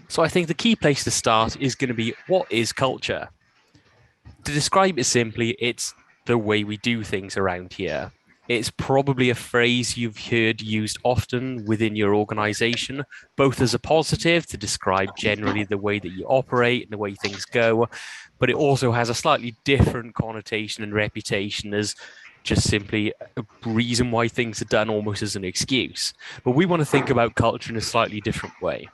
So I think the key place to start is going to be, what is culture? To describe it simply, it's the way we do things around here. It's probably a phrase you've heard used often within your organization, both as a positive to describe generally the way that you operate and the way things go, but it also has a slightly different connotation and reputation as just simply a reason why things are done, almost as an excuse. But we want to think about culture in a slightly different way.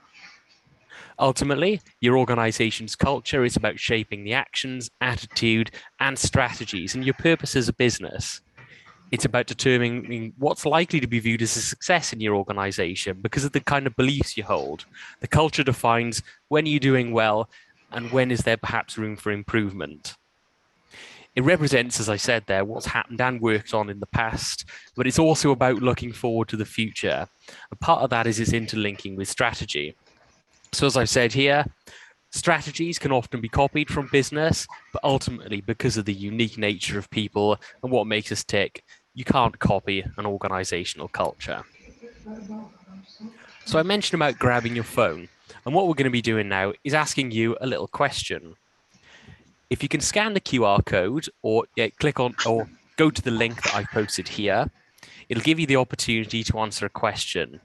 Ultimately, your organization's culture is about shaping the actions, attitude, and strategies and your purpose as a business. It's about determining what's likely to be viewed as a success in your organization because of the kind of beliefs you hold. The culture defines when you're doing well and when is there perhaps room for improvement. It represents, as I said there, what's happened and worked on in the past, but it's also about looking forward to the future. And part of that is its interlinking with strategy. So as I've said here, strategies can often be copied from business, but ultimately, because of the unique nature of people and what makes us tick, you can't copy an organizational culture. So I mentioned about grabbing your phone, and what we're going to be doing now is asking you a little question. If you can scan the QR code or click on or go to the link that I've posted here, it'll give you the opportunity to answer a question.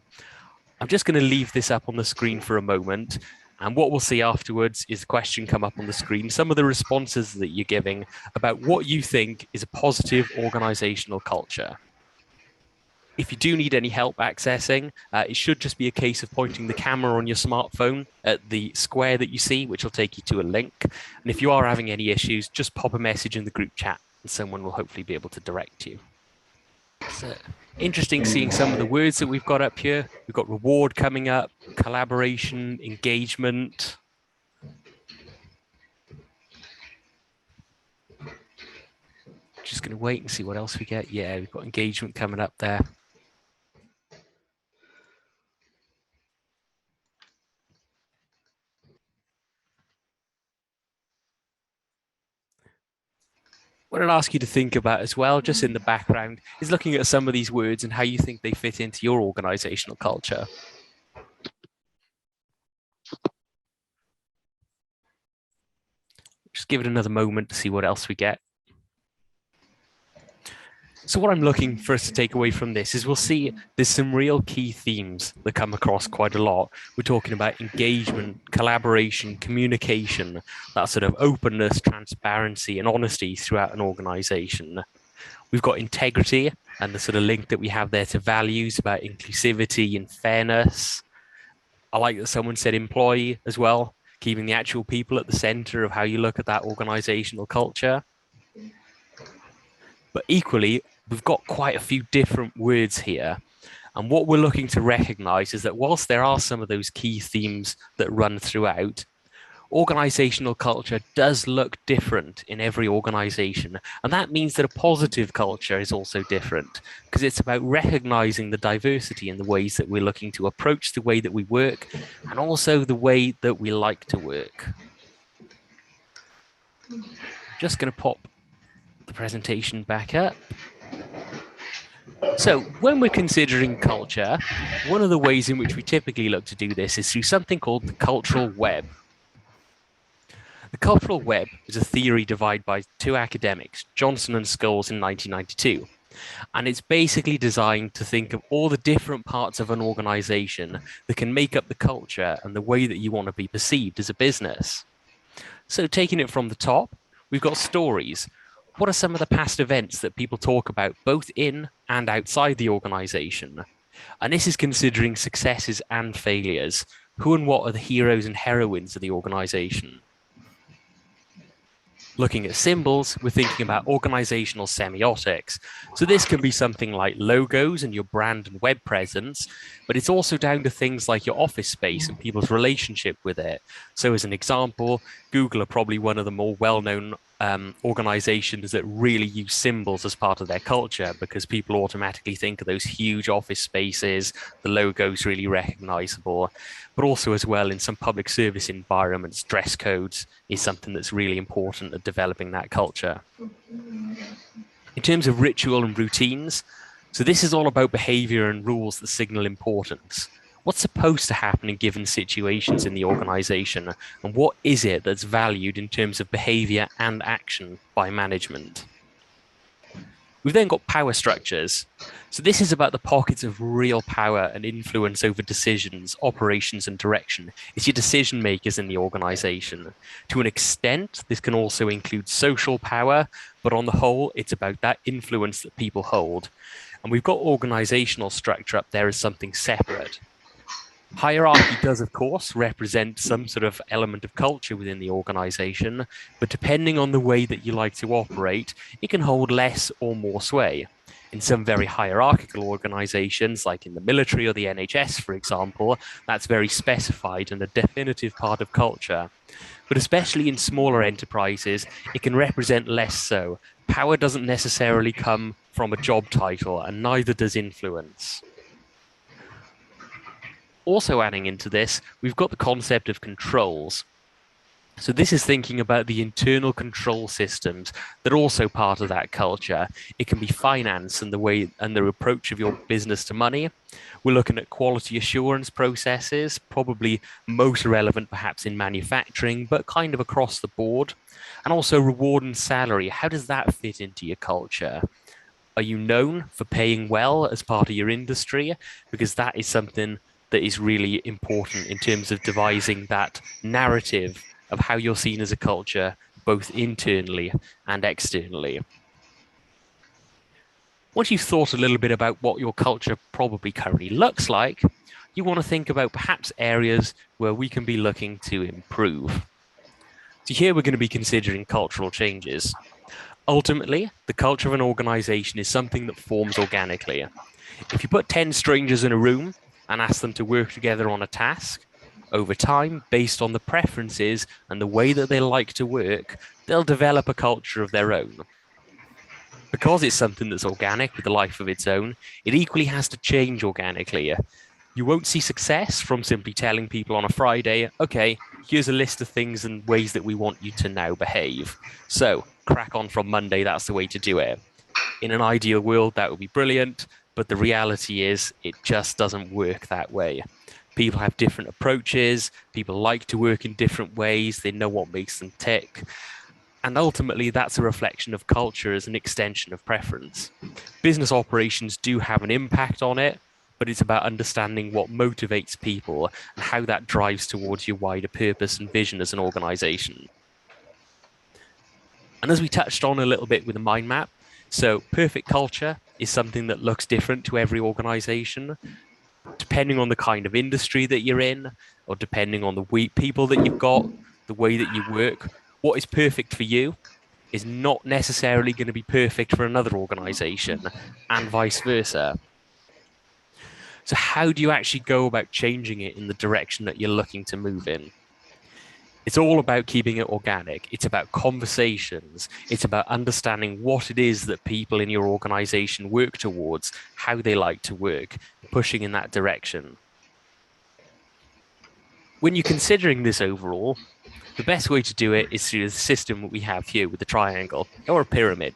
I'm just going to leave this up on the screen for a moment. And what we'll see afterwards is the question come up on the screen, some of the responses that you're giving about what you think is a positive organizational culture. If you do need any help accessing, it should just be a case of pointing the camera on your smartphone at the square that you see, which will take you to a link. And if you are having any issues, just pop a message in the group chat and someone will hopefully be able to direct you. So interesting seeing some of the words that we've got up here. We've got reward coming up, collaboration, engagement. Just going to wait and see what else we get. Yeah, we've got engagement coming up there. What I'd ask you to think about as well, just in the background, is looking at some of these words and how you think they fit into your organizational culture. Just give it another moment to see what else we get. So what I'm looking for us to take away from this is we'll see there's some real key themes that come across quite a lot. We're talking about engagement, collaboration, communication, that sort of openness, transparency, and honesty throughout an organization. We've got integrity and the sort of link that we have there to values about inclusivity and fairness. I like that someone said employee as well, keeping the actual people at the center of how you look at that organizational culture. But equally, we've got quite a few different words here. And what we're looking to recognize is that whilst there are some of those key themes that run throughout, organizational culture does look different in every organization. And that means that a positive culture is also different because it's about recognizing the diversity in the ways that we're looking to approach the way that we work and also the way that we like to work. Just going to pop the presentation back up. So when we're considering culture, one of the ways in which we typically look to do this is through something called the cultural web. The cultural web is a theory devised by two academics, Johnson and Scholes, in 1992. And it's basically designed to think of all the different parts of an organization that can make up the culture and the way that you want to be perceived as a business. So taking it from the top, we've got stories. What are some of the past events that people talk about both in and outside the organization? And this is considering successes and failures. Who and what are the heroes and heroines of the organization? Looking at symbols, we're thinking about organizational semiotics. So this can be something like logos and your brand and web presence, but it's also down to things like your office space and people's relationship with it. So as an example, Google are probably one of the more well-known organizations that really use symbols as part of their culture because people automatically think of those huge office spaces, the logo's really recognizable, but also as well in some public service environments, dress codes is something that's really important at developing that culture. In terms of ritual and routines, so this is all about behavior and rules that signal importance. What's supposed to happen in given situations in the organization, and what is it that's valued in terms of behavior and action by management? We've then got power structures. So this is about the pockets of real power and influence over decisions, operations, and direction. It's your decision makers in the organization. To an extent, this can also include social power, but on the whole, it's about that influence that people hold. And we've got organizational structure up there as something separate. Hierarchy does, of course, represent some sort of element of culture within the organization, but depending on the way that you like to operate, it can hold less or more sway. In some very hierarchical organizations, like in the military or the NHS, for example, that's very specified and a definitive part of culture. But especially in smaller enterprises, it can represent less so. Power doesn't necessarily come from a job title, and neither does influence. Also adding into this, we've got the concept of controls. So this is thinking about the internal control systems that are also part of that culture. It can be finance and the way and the approach of your business to money. We're looking at quality assurance processes, probably most relevant perhaps in manufacturing, but kind of across the board. And also reward and salary. How does that fit into your culture? Are you known for paying well as part of your industry? Because that is something that is really important in terms of devising that narrative of how you're seen as a culture, both internally and externally. Once you've thought a little bit about what your culture probably currently looks like, you want to think about perhaps areas where we can be looking to improve. So here we're going to be considering cultural changes. Ultimately, the culture of an organization is something that forms organically. If you put 10 strangers in a room and ask them to work together on a task, over time, based on the preferences and the way that they like to work, they'll develop a culture of their own. Because it's something that's organic with a life of its own, it equally has to change organically. You won't see success from simply telling people on a Friday, okay, here's a list of things and ways that we want you to now behave. So crack on from Monday, that's the way to do it. In an ideal world, that would be brilliant, but the reality is it just doesn't work that way. People have different approaches, people like to work in different ways, they know what makes them tick. And ultimately, that's a reflection of culture as an extension of preference. Business operations do have an impact on it, but it's about understanding what motivates people and how that drives towards your wider purpose and vision as an organization. And as we touched on a little bit with the mind map, so perfect culture is something that looks different to every organization, depending on the kind of industry that you're in, or depending on the people that you've got, the way that you work. What is perfect for you is not necessarily going to be perfect for another organization, and vice versa. So, how do you actually go about changing it in the direction that you're looking to move in? It's all about keeping it organic. It's about conversations. It's about understanding what it is that people in your organization work towards, how they like to work, pushing in that direction. When you're considering this overall, the best way to do it is through the system that we have here with the triangle or a pyramid.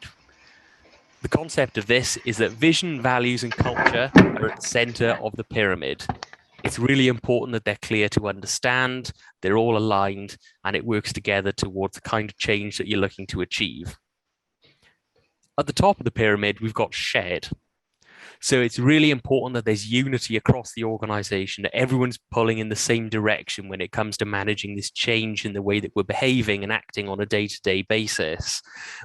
The concept of this is that vision, values, and culture are at the center of the pyramid. It's really important that they're clear to understand, they're all aligned, and it works together towards the kind of change that you're looking to achieve. At the top of the pyramid, we've got shared. So it's really important that there's unity across the organization, that everyone's pulling in the same direction when it comes to managing this change in the way that we're behaving and acting on a day-to-day basis.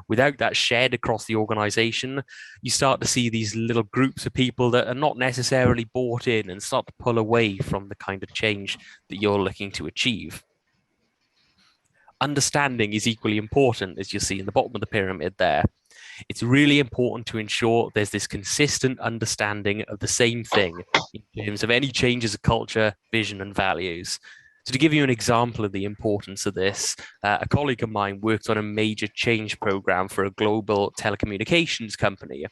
Without that shared across the organization, you start to see these little groups of people that are not necessarily bought in and start to pull away from the kind of change that you're looking to achieve. Understanding is equally important, as you see in the bottom of the pyramid there. It's really important to ensure there's this consistent understanding of the same thing in terms of any changes of culture, vision, and values. So, to give you an example of the importance of this, a colleague of mine worked on a major change program for a global telecommunications company.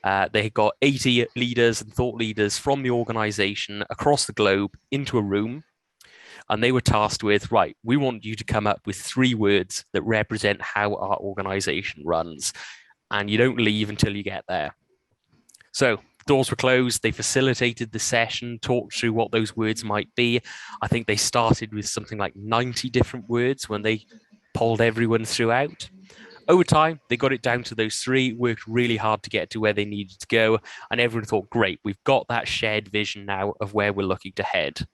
They got 80 leaders and thought leaders from the organization across the globe into a room, and they were tasked with, right, we want you to come up with 3 words that represent how our organization runs, and you don't leave until you get there. So Doors were closed. They facilitated the session, talked through what those words might be. I think they started with something like 90 different words when they polled everyone throughout. Over time, they got it down to those three, worked really hard to get to where they needed to go, and everyone thought, great, we've got that shared vision now of where we're looking to head.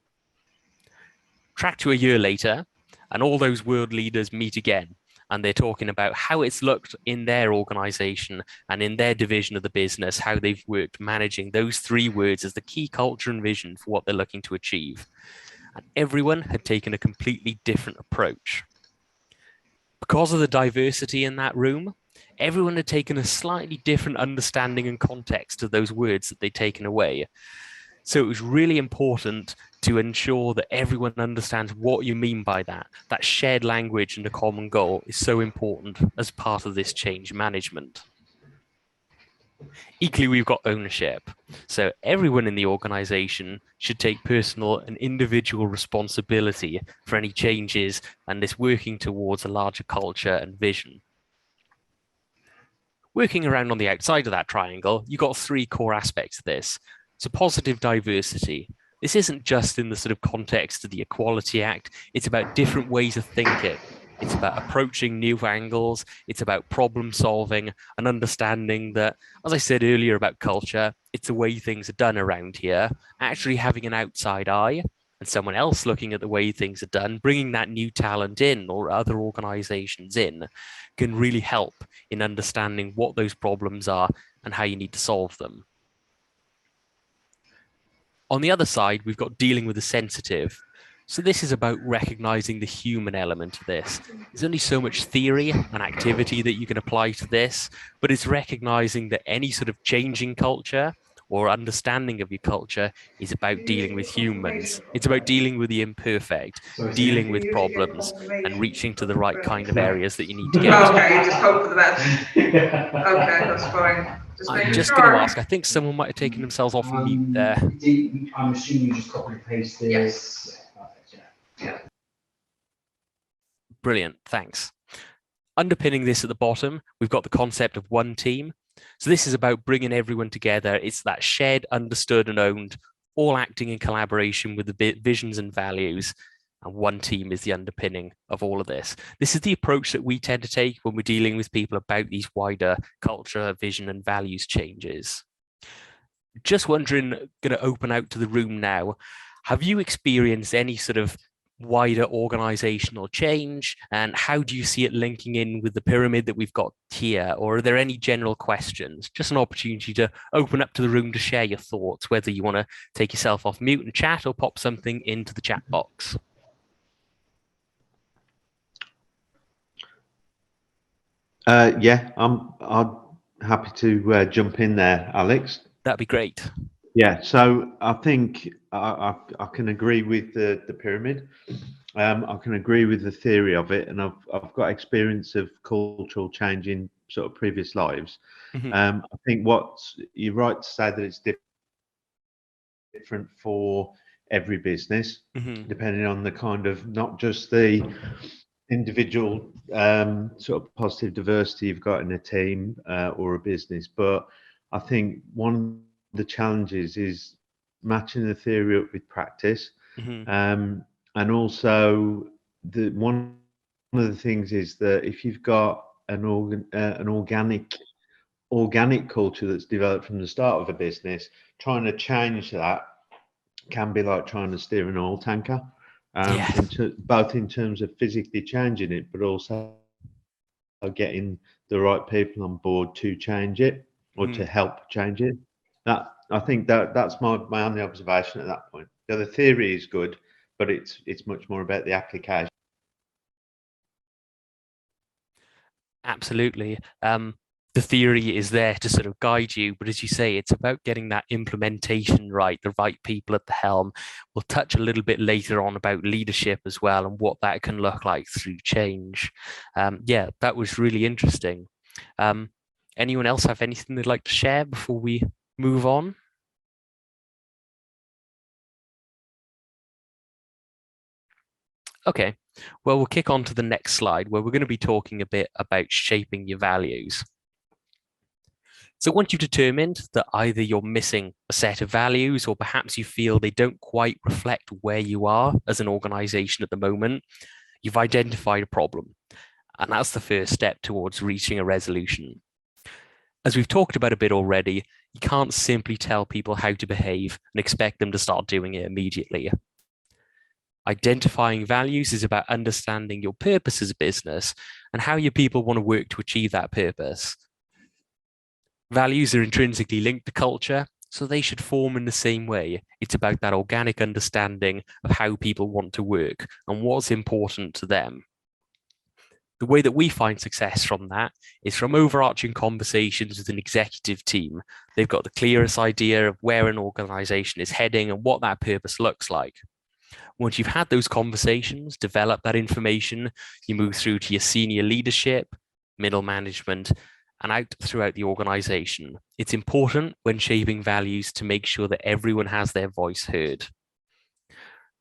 Track to a year later, and all those world leaders meet again, and they're talking about how it's looked in their organization and in their division of the business, how they've worked managing those three words as the key culture and vision for what they're looking to achieve. And everyone had taken a completely different approach. Because of the diversity in that room, everyone had taken a slightly different understanding and context of those words that they'd taken away. So it was really important to ensure that everyone understands what you mean by that. That shared language and a common goal is so important as part of this change management. Equally, we've got ownership. So everyone in the organization should take personal and individual responsibility for any changes and this working towards a larger culture and vision. Working around on the outside of that triangle, you've got three core aspects of this. So positive diversity. This isn't just in the sort of context of the Equality Act. It's about different ways of thinking. It's about approaching new angles. It's about problem solving and understanding that, as I said earlier about culture, it's the way things are done around here. Actually having an outside eye and someone else looking at the way things are done, bringing that new talent in or other organizations in can really help in understanding what those problems are and how you need to solve them. On the other side, we've got dealing with the sensitive. So this is about recognizing the human element of this. There's only so much theory and activity that you can apply to this, but it's recognizing that any sort of changing culture or understanding of your culture is about dealing with humans. It's about dealing with the imperfect, dealing with problems, and reaching to the right kind of areas that you need to get to. Okay, you just hope for the best. Okay, that's fine. Just I'm making just going to sure. ask, I think someone might have taken themselves off mute there. I'm assuming you just copy and paste this. Yes. Yeah. Brilliant, thanks. Underpinning this at the bottom, we've got the concept of one team. So this is about bringing everyone together. It's that shared, understood, and owned, all acting in collaboration with the visions and values. And one team is the underpinning of all of this. This is the approach that we tend to take when we're dealing with people about these wider culture, vision, and values changes. Just wondering, going to open out to the room now. Have you experienced any sort of wider organizational change, and how do you see it linking in with the pyramid that we've got here? Or are there any general questions? Just an opportunity to open up to the room to share your thoughts, whether you want to take yourself off mute and chat or pop something into the chat box. Yeah, I'm happy to jump in there, Alex. That'd be great. Yeah, so I think I can agree with the pyramid. I can agree with the theory of it, and I've got experience of cultural change in sort of previous lives. Mm-hmm. I think you're right to say that it's different for every business, Mm-hmm. depending on the kind of not just the individual sort of positive diversity you've got in a team or a business, but I think one of the challenges is matching the theory up with practice. Mm-hmm. And also one of the things is that if you've got an organic culture that's developed from the start of a business, trying to change that can be like trying to steer an oil tanker. Yeah. Both in terms of physically changing it, but also getting the right people on board to change it or Mm-hmm. to help change it. That I think that's my only observation at that point. The theory is good, but it's much more about the application. Absolutely. The theory is there to sort of guide you, but as you say, it's about getting that implementation right, the right people at the helm. We'll touch a little bit later on about leadership as well and what that can look like through change. Yeah, that was really interesting. Anyone else have anything they'd like to share before we move on? Okay, well, we'll kick on to the next slide where we're going to be talking a bit about shaping your values. So once you've determined that either you're missing a set of values or perhaps you feel they don't quite reflect where you are as an organization at the moment, you've identified a problem. And that's the first step towards reaching a resolution. As we've talked about a bit already, you can't simply tell people how to behave and expect them to start doing it immediately. Identifying values is about understanding your purpose as a business and how your people want to work to achieve that purpose. Values are intrinsically linked to culture, so they should form in the same way. It's about that organic understanding of how people want to work and what's important to them. The way that we find success from that is from overarching conversations with an executive team. They've got the clearest idea of where an organization is heading and what that purpose looks like. Once you've had those conversations, develop that information, you move through to your senior leadership, middle management, and out throughout the organization. It's important when shaping values to make sure that everyone has their voice heard.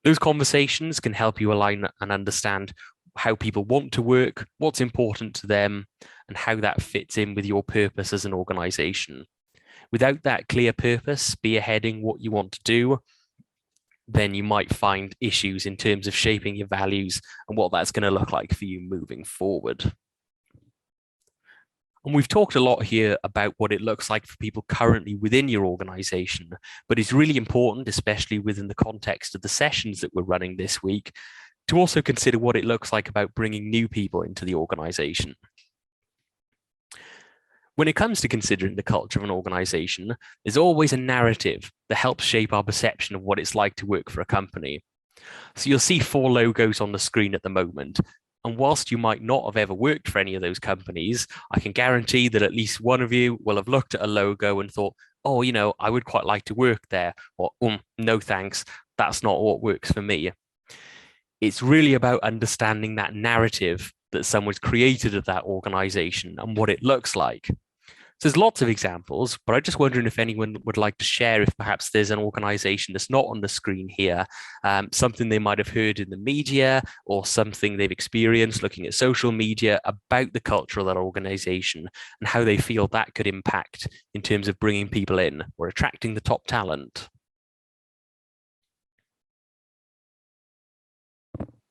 Those conversations can help you align and understand how people want to work, what's important to them, and how that fits in with your purpose as an organization. Without that clear purpose spearheading what you want to do, then you might find issues in terms of shaping your values and what that's going to look like for you moving forward. And we've talked a lot here about what it looks like for people currently within your organization, but it's really important, especially within the context of the sessions that we're running this week, to also consider what it looks like about bringing new people into the organization. When it comes to considering the culture of an organization, there's always a narrative that helps shape our perception of what it's like to work for a company. So you'll see 4 logos on the screen at the moment. And whilst you might not have ever worked for any of those companies, I can guarantee that at least one of you will have looked at a logo and thought, oh, I would quite like to work there. Or, no thanks, that's not what works for me. It's really about understanding that narrative that someone's created of that organization and what it looks like. So there's lots of examples, but I'm just wondering if anyone would like to share if perhaps there's an organization that's not on the screen here, something they might have heard in the media or something they've experienced looking at social media about the culture of that organization and how they feel that could impact in terms of bringing people in or attracting the top talent.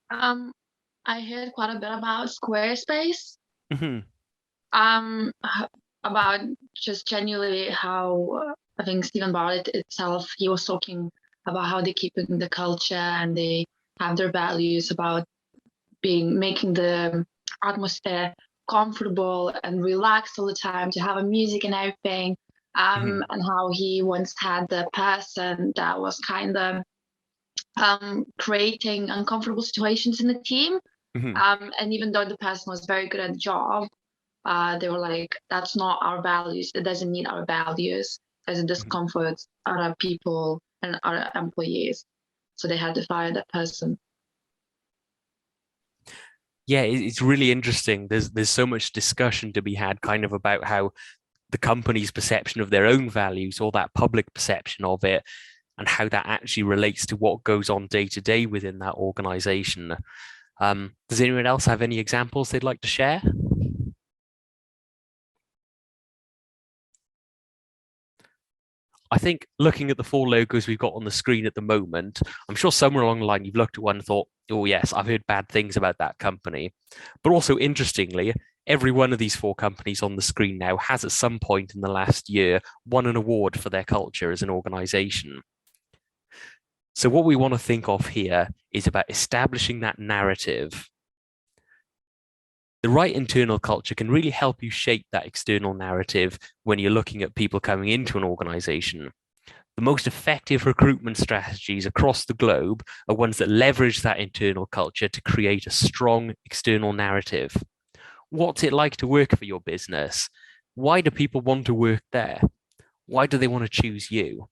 I heard quite a bit about Squarespace. Mm-hmm. About just genuinely how I think Stephen Bartlett itself, he was talking about how they keep in the culture and they have their values about making the atmosphere comfortable and relaxed all the time, to have a music and everything, and how he once had the person that was kind of creating uncomfortable situations in the team, and even though the person was very good at the job, they were like, that's not our values. It doesn't meet our values as it discomforts other people and other employees. So they had to fire that person. Yeah, it's really interesting. There's so much discussion to be had kind of about how the company's perception of their own values or that public perception of it and how that actually relates to what goes on day to day within that organization. Does anyone else have any examples they'd like to share? I think looking at the 4 logos we've got on the screen at the moment, I'm sure somewhere along the line you've looked at one and thought, oh yes, I've heard bad things about that company. But also interestingly, every one of these 4 companies on the screen now has at some point in the last year won an award for their culture as an organization. So what we want to think of here is about establishing that narrative. The right internal culture can really help you shape that external narrative when you're looking at people coming into an organization. The most effective recruitment strategies across the globe are ones that leverage that internal culture to create a strong external narrative. What's it like to work for your business? Why do people want to work there? Why do they want to choose you?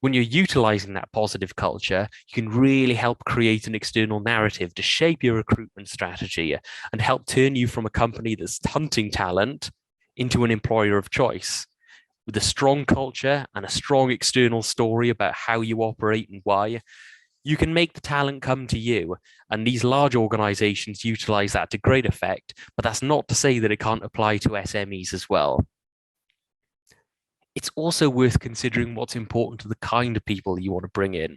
When you're utilizing that positive culture, you can really help create an external narrative to shape your recruitment strategy and help turn you from a company that's hunting talent into an employer of choice. With a strong culture and a strong external story about how you operate and why, You can make the talent come to you, and these large organizations utilize that to great effect, but that's not to say that it can't apply to SMEs as well. It's also worth considering what's important to the kind of people you want to bring in.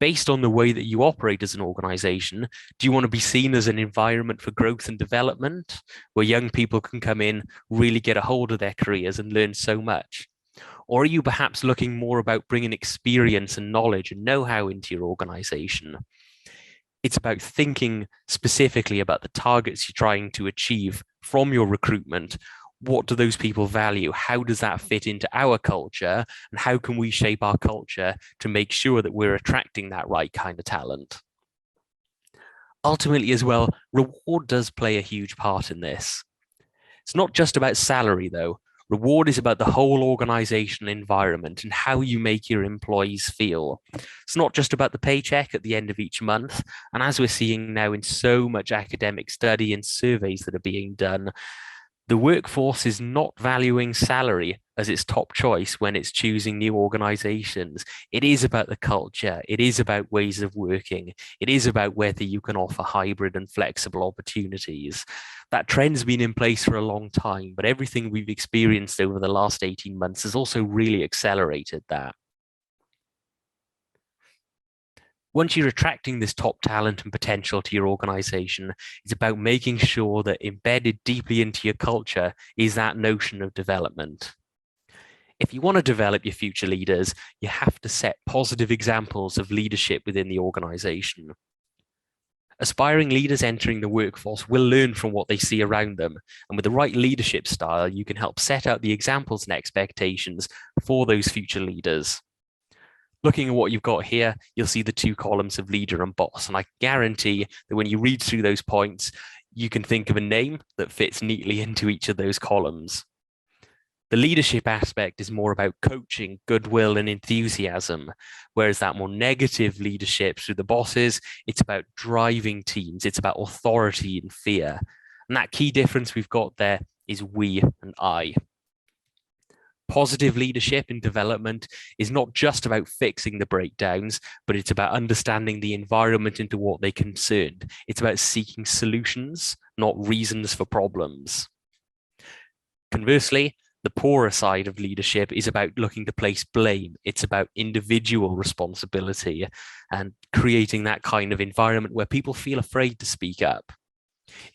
Based on the way that you operate as an organization, do you want to be seen as an environment for growth and development, where young people can come in, really get a hold of their careers and learn so much? Or are you perhaps looking more about bringing experience and knowledge and know-how into your organization? It's about thinking specifically about the targets you're trying to achieve from your recruitment. What do those people value? How does that fit into our culture? And how can we shape our culture to make sure that we're attracting that right kind of talent? Ultimately, as well, reward does play a huge part in this. It's not just about salary, though. Reward is about the whole organizational environment and how you make your employees feel. It's not just about the paycheck at the end of each month. And as we're seeing now in so much academic study and surveys that are being done, the workforce is not valuing salary as its top choice when it's choosing new organizations. It is about the culture. It is about ways of working. It is about whether you can offer hybrid and flexible opportunities. That trend's been in place for a long time, but everything we've experienced over the last 18 months has also really accelerated that. Once you're attracting this top talent and potential to your organization, it's about making sure that embedded deeply into your culture is that notion of development. If you want to develop your future leaders, you have to set positive examples of leadership within the organization. Aspiring leaders entering the workforce will learn from what they see around them, and with the right leadership style, you can help set out the examples and expectations for those future leaders. Looking at what you've got here, you'll see the two columns of leader and boss, and I guarantee that when you read through those points, you can think of a name that fits neatly into each of those columns. The leadership aspect is more about coaching, goodwill, and enthusiasm, whereas that more negative leadership through the bosses, it's about driving teams, it's about authority and fear. And that key difference we've got there is we and I. Positive leadership and development is not just about fixing the breakdowns, but it's about understanding the environment into what they concerned. It's about seeking solutions, not reasons for problems. Conversely, the poorer side of leadership is about looking to place blame. It's about individual responsibility and creating that kind of environment where people feel afraid to speak up.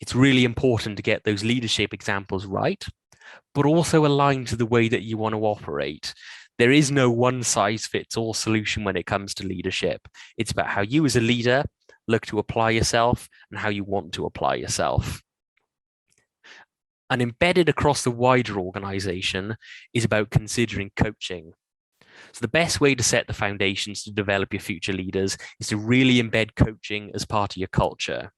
It's really important to get those leadership examples right, but also aligned to the way that you want to operate. There is no one-size-fits-all solution when it comes to leadership. It's about how you as a leader look to apply yourself and how you want to apply yourself. And embedded across the wider organization is about considering coaching. So the best way to set the foundations to develop your future leaders is to really embed coaching as part of your culture.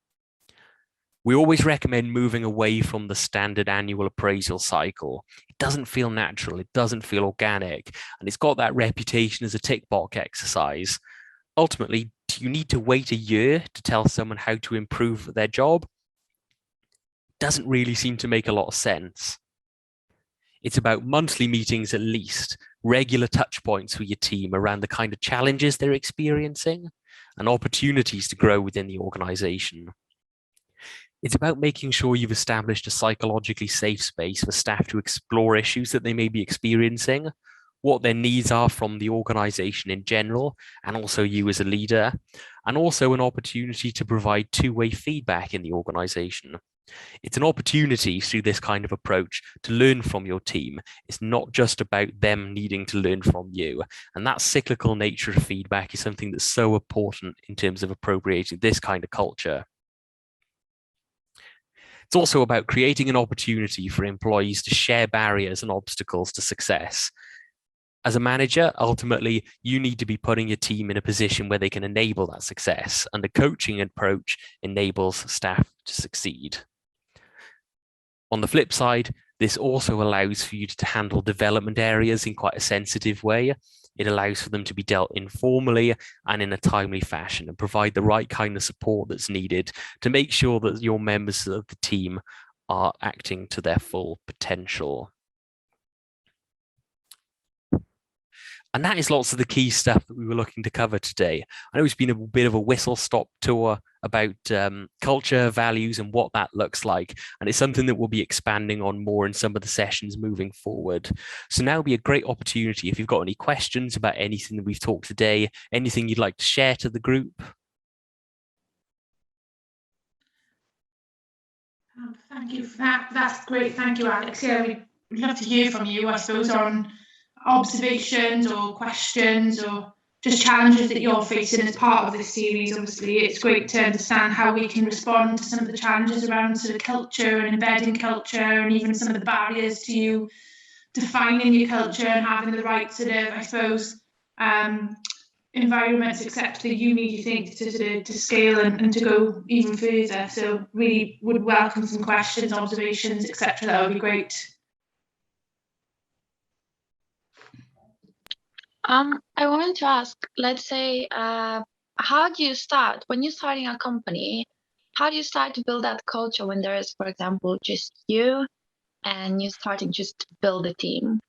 We always recommend moving away from the standard annual appraisal cycle. It doesn't feel natural, it doesn't feel organic, and it's got that reputation as a tick box exercise. Ultimately, do you need to wait a year to tell someone how to improve their job? Doesn't really seem to make a lot of sense. It's about monthly meetings at least, regular touch points with your team around the kind of challenges they're experiencing and opportunities to grow within the organization. It's about making sure you've established a psychologically safe space for staff to explore issues that they may be experiencing, what their needs are from the organization in general, and also you as a leader, and also an opportunity to provide two-way feedback in the organization. It's an opportunity through this kind of approach to learn from your team. It's not just about them needing to learn from you. And that cyclical nature of feedback is something that's so important in terms of appropriating this kind of culture. It's also about creating an opportunity for employees to share barriers and obstacles to success. As a manager, ultimately, you need to be putting your team in a position where they can enable that success, and the coaching approach enables staff to succeed. On the flip side, this also allows for you to handle development areas in quite a sensitive way. It allows for them to be dealt informally and in a timely fashion and provide the right kind of support that's needed to make sure that your members of the team are acting to their full potential. And that is lots of the key stuff that we were looking to cover today. I know it's been a bit of a whistle-stop tour about culture, values, and what that looks like. And it's something that we'll be expanding on more in some of the sessions moving forward. So now will be a great opportunity if you've got any questions about anything that we've talked today, anything you'd like to share to the group. Thank you for that. That's great. Thank you, Alex. Yeah, we'd love to hear from you, I suppose, on observations or questions or just challenges that you're facing as part of this series. Obviously, it's great to understand how we can respond to some of the challenges around sort of culture and embedding culture, and even some of the barriers to you defining your culture and having the right sort of, I suppose, environments, etc. that you need, you think, to scale and to go even further. So really would welcome some questions, observations, etc. That would be great. I wanted to ask, let's say, how do you start when you're starting a company? How do you start to build that culture when there is, for example, just you and you're starting just to build a team?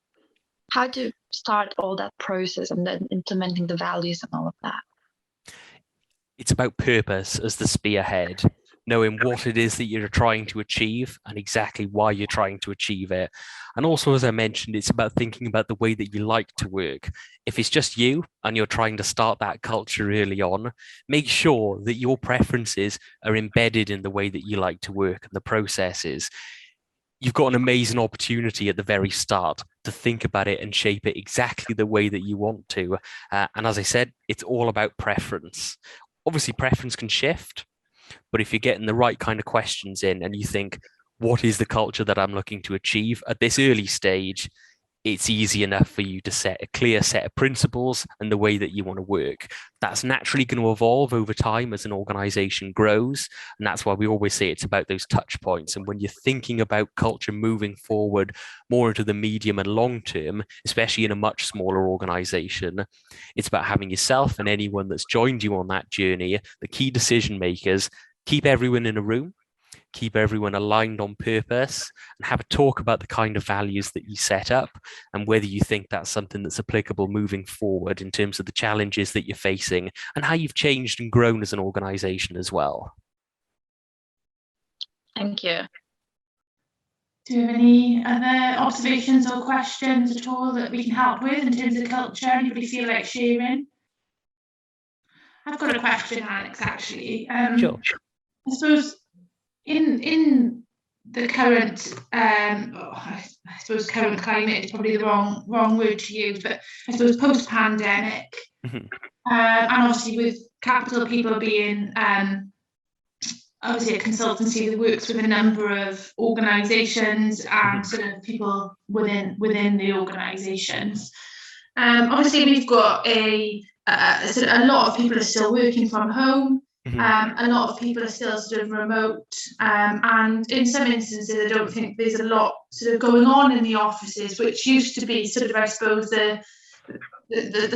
How to start all that process and then implementing the values and all of that? It's about purpose as the spearhead, knowing what it is that you're trying to achieve and exactly why you're trying to achieve it. And also, as I mentioned, it's about thinking about the way that you like to work. If it's just you and you're trying to start that culture early on, make sure that your preferences are embedded in the way that you like to work and the processes. You've got an amazing opportunity at the very start to think about it and shape it exactly the way that you want to. And as I said, it's all about preference. Obviously, preference can shift, but if you're getting the right kind of questions in and you think, what is the culture that I'm looking to achieve at this early stage, it's easy enough for you to set a clear set of principles and the way that you want to work. That's naturally going to evolve over time as an organization grows. And that's why we always say it's about those touch points. And when you're thinking about culture moving forward more into the medium and long term, especially in a much smaller organization, it's about having yourself and anyone that's joined you on that journey, the key decision makers, keep everyone in a room, keep everyone aligned on purpose, and have a talk about the kind of values that you set up and whether you think that's something that's applicable moving forward in terms of the challenges that you're facing and how you've changed and grown as an organization as well. Thank you. Do you have any other observations or questions at all that we can help with in terms of culture? Anybody feel like sharing? I've got a question, Alex, actually. Sure. I suppose in the current, I suppose current climate is probably the wrong word to use, but I suppose post-pandemic, and obviously with Capital People being obviously a consultancy that works with a number of organisations and sort of people within the organisations. Obviously, we've got a lot of people are still working from home. A lot of people are still sort of remote, and in some instances, I don't think there's a lot sort of going on in the offices, which used to be sort of, I suppose, the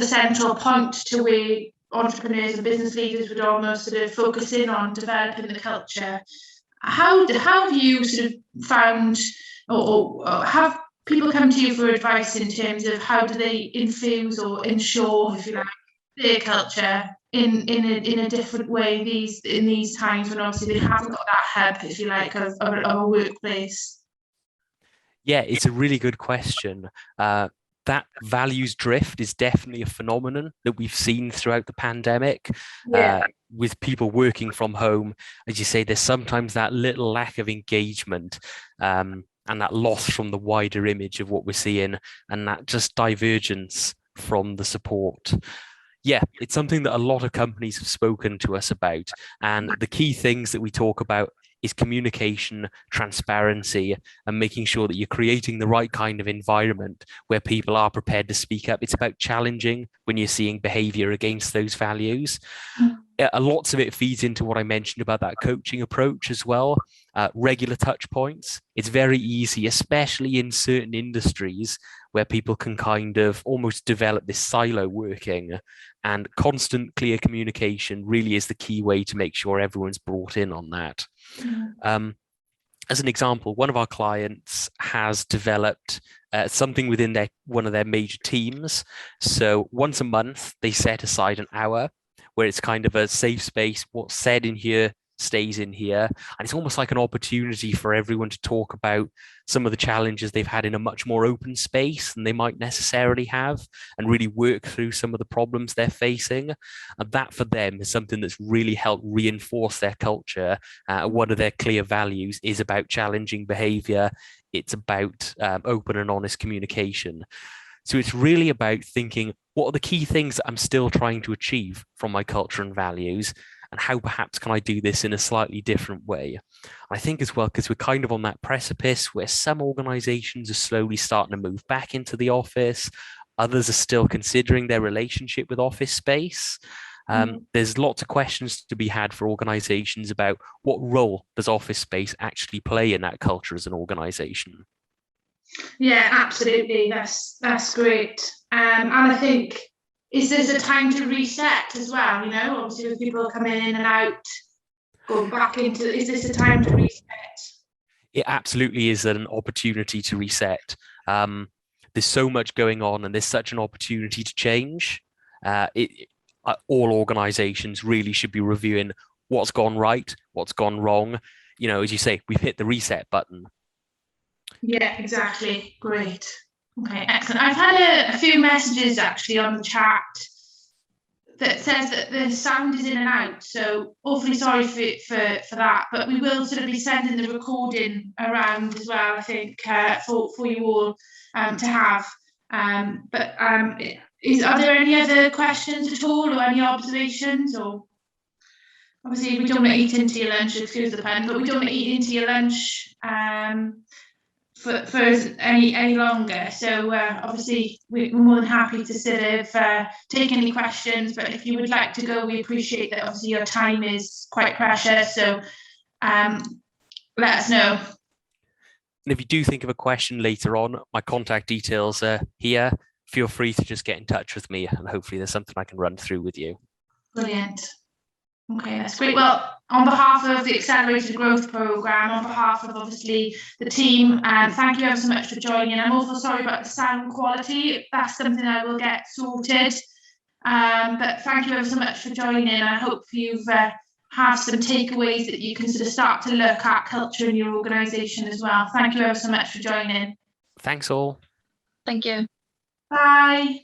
central point to where entrepreneurs and business leaders would almost sort of focus in on developing the culture. How have you sort of found, or have people come to you for advice in terms of how do they infuse or ensure, if you like, their culture in a different way in these times when obviously they haven't got that hub, if you like, of a workplace? Yeah, it's a really good question. That values drift is definitely a phenomenon that we've seen throughout the pandemic. With people working from home, as you say, there's sometimes that little lack of engagement and that loss from the wider image of what we're seeing, and that just divergence from the support. Yeah, it's something that a lot of companies have spoken to us about. And the key things that we talk about is communication, transparency, and making sure that you're creating the right kind of environment where people are prepared to speak up. It's about challenging when you're seeing behavior against those values. Lots of it feeds into what I mentioned about that coaching approach as well. Regular touch points. It's very easy, especially in certain industries where people can kind of almost develop this silo working, and constant clear communication really is the key way to make sure everyone's brought in on that. As an example, one of our clients has developed something within one of their major teams. So once a month, they set aside an hour where it's kind of a safe space. What's said in here stays in here. And it's almost like an opportunity for everyone to talk about some of the challenges they've had in a much more open space than they might necessarily have, and really work through some of the problems they're facing. And that for them is something that's really helped reinforce their culture. One of their clear values is about challenging behavior. It's about open and honest communication. So it's really about thinking, what are the key things that I'm still trying to achieve from my culture and values, and how perhaps can I do this in a slightly different way? I think as well, because we're kind of on that precipice where some organizations are slowly starting to move back into the office, others are still considering their relationship with office space. There's lots of questions to be had for organizations about what role does office space actually play in that culture as an organization. Yeah, absolutely. That's great. And I think, is this a time to reset as well? You know, obviously with people coming in and out, going back into, is this a time to reset? It absolutely is an opportunity to reset. There's so much going on, and there's such an opportunity to change. All organizations really should be reviewing what's gone right, what's gone wrong. You know, as you say, we've hit the reset button. Yeah, exactly. Great. Okay, excellent. I've had a few messages actually on the chat that says that the sound is in and out, so awfully sorry for that, but we will sort of be sending the recording around as well, I think, for you all to have. Are there any other questions at all, or any observations? Or obviously we don't want to eat into your lunch, excuse the pun, but we don't want to eat into your lunch for any longer. So obviously we're more than happy to sort of take any questions, but if you would like to go, we appreciate that obviously your time is quite precious, so let us know. And if you do think of a question later on, my contact details are here. Feel free to just get in touch with me, and hopefully there's something I can run through with you. Brilliant. Okay, that's great. Well, on behalf of the Accelerator Growth Programme, on behalf of obviously the team, thank you ever so much for joining. I'm also sorry about the sound quality. That's something I will get sorted. But thank you ever so much for joining. I hope you've have some takeaways that you can sort of start to look at culture in your organisation as well. Thank you ever so much for joining. Thanks all. Thank you. Bye.